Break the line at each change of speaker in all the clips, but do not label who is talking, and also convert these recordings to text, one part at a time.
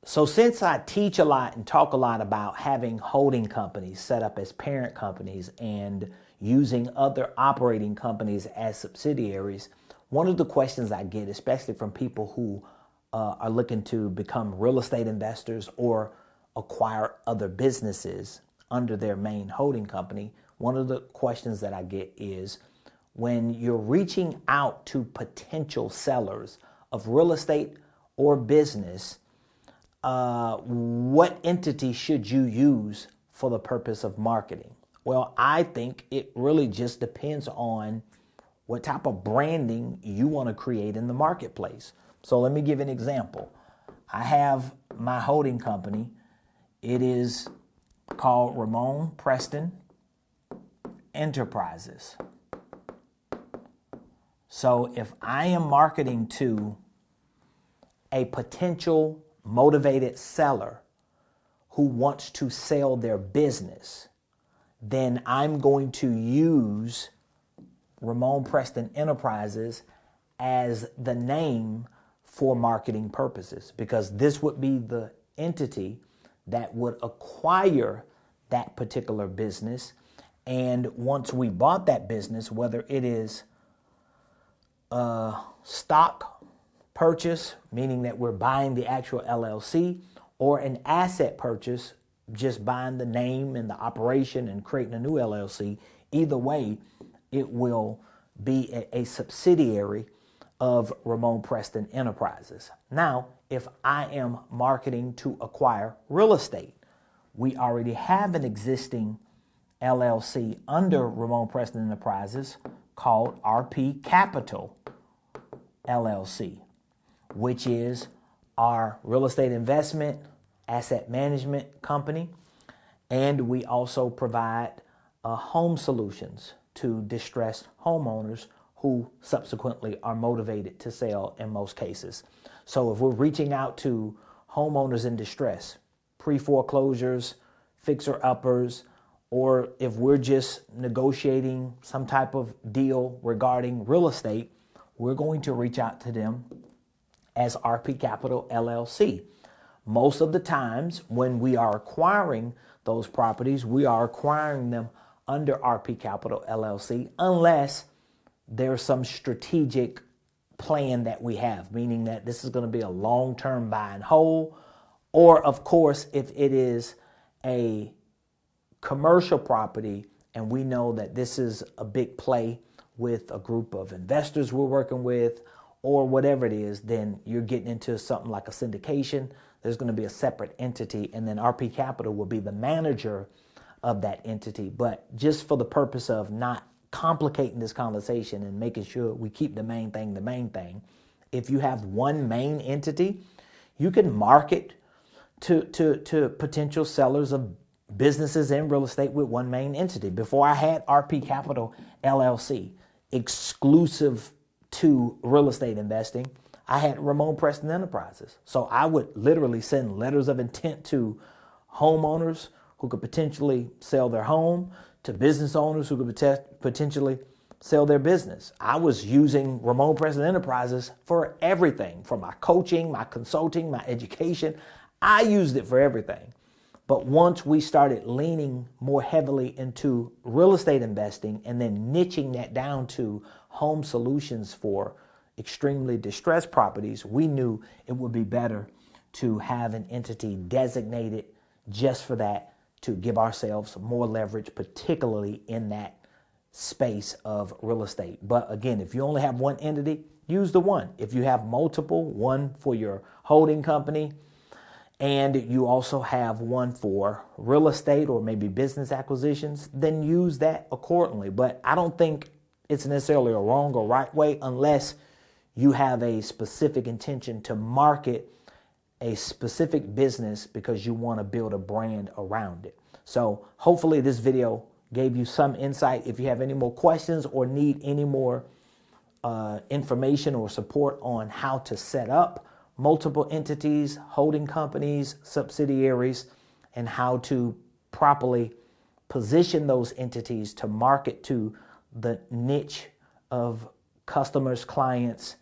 So since I teach a lot and talk a lot about having holding companies set up as parent companies and using other operating companies as subsidiaries, one of the questions I get, especially from people who are looking to become real estate investors or acquire other businesses under their main holding company, one of the questions that I get is, when you're reaching out to potential sellers of real estate or business, what entity should you use for the purpose of marketing? Well, I think it really just depends on what type of branding you want to create in the marketplace. So let me give an example. I have my holding company. It is called Ramon Preston Enterprises. So if I am marketing to a potential motivated seller who wants to sell their business, then I'm going to use Ramon Preston Enterprises as the name for marketing purposes, because this would be the entity that would acquire that particular business. And once we bought that business, whether it is a stock purchase, meaning that we're buying the actual LLC, or an asset purchase, just buying the name and the operation and creating a new LLC, either way, it will be a subsidiary of Ramon Preston Enterprises. Now, if I am marketing to acquire real estate, we already have an existing LLC under Ramon Preston Enterprises called RP Capital LLC, which is our real estate investment asset management company. And we also provide home solutions to distressed homeowners who subsequently are motivated to sell in most cases. So if we're reaching out to homeowners in distress, pre-foreclosures, fixer-uppers, or if we're just negotiating some type of deal regarding real estate, we're going to reach out to them as RP Capital LLC. Most of the times when we are acquiring those properties, we are acquiring them under RP Capital LLC, unless there's some strategic plan that we have, meaning that this is going to be a long-term buy and hold, or of course, if it is a commercial property and we know that this is a big play with a group of investors we're working with, or whatever it is, then you're getting into something like a syndication. There's going to be a separate entity, and then RP Capital will be the manager of that entity. But just for the purpose of not complicating this conversation and making sure we keep the main thing, if you have one main entity, you can market to potential sellers of businesses and real estate with one main entity. Before I had RP Capital LLC, exclusive to real estate investing, I had Ramon Preston Enterprises. So I would literally send letters of intent to homeowners who could potentially sell their home, to business owners who could potentially sell their business. I was using Ramon Preston Enterprises for everything, for my coaching, my consulting, my education. I used it for everything. But once we started leaning more heavily into real estate investing and then niching that down to home solutions for extremely distressed properties, we knew it would be better to have an entity designated just for that, to give ourselves more leverage, particularly in that space of real estate. But again, if you only have one entity, use the one. If you have multiple, one for your holding company, and you also have one for real estate or maybe business acquisitions, then use that accordingly. But I don't think it's necessarily a wrong or right way unless you have a specific intention to market a specific business because you want to build a brand around it. So hopefully this video gave you some insight. If you have any more questions or need any more information or support on how to set up multiple entities, holding companies, subsidiaries, and how to properly position those entities to market to the niche of customers, clients,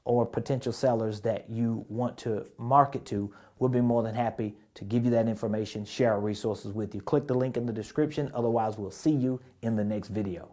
or potential sellers that you want to market to, we'll be more than happy to give you that information, share our resources with you. Click the link in the description. Otherwise, we'll see you in the next video.